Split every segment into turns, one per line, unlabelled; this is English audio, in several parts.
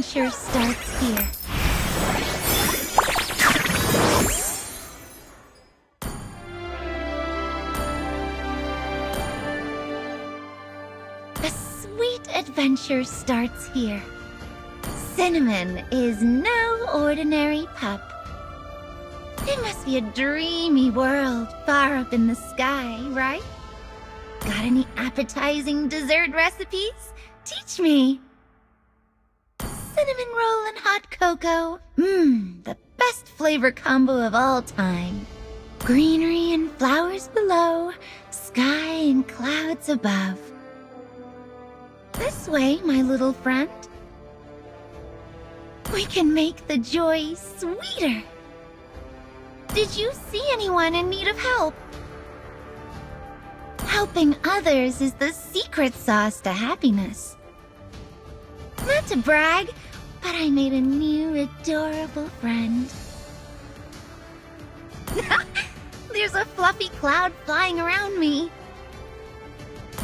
adventure starts here. A sweet adventure starts here. Cinnamon is no ordinary pup. It must be a dreamy world far up in the sky, right? Got any appetizing dessert recipes? Teach me! Cinnamon roll and hot cocoa. The best flavor combo of all time. Greenery and flowers below, sky and clouds above. This way, my little friend. We can make the joy sweeter. Did you see anyone in need of help? Helping others is the secret sauce to happiness. Not to brag, but I made a new adorable friend. There's a fluffy cloud flying around me.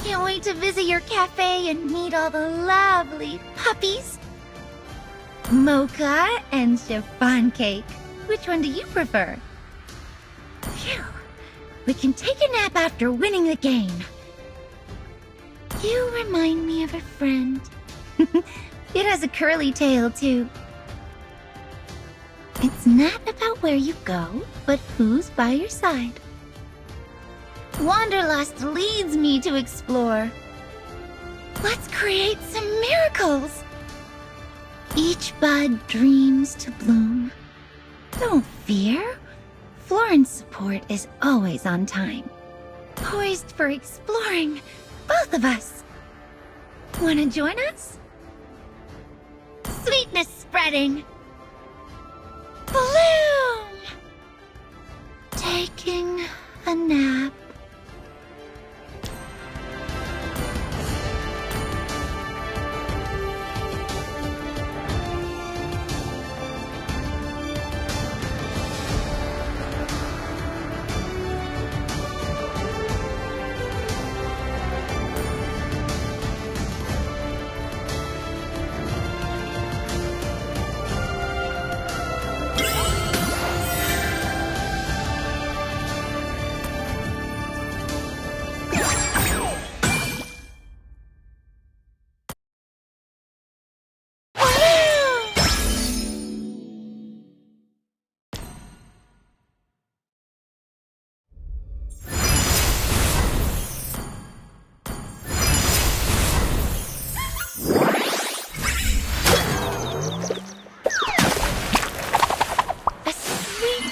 Can't wait to visit your cafe and meet all the lovely puppies. Mocha and chiffon cake. Which one do you prefer? Phew. We can take a nap after winning the game. You remind me of a friend. It has a curly tail, too. It's not about where you go, but who's by your side. Wanderlust leads me to explore. Let's create some miracles. Each bud dreams to bloom. Don't fear. Floryn's support is always on time. Poised for exploring, both of us. Wanna join us? Sweetness spreading. Bloom! Taking a nap.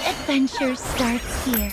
Adventure starts here.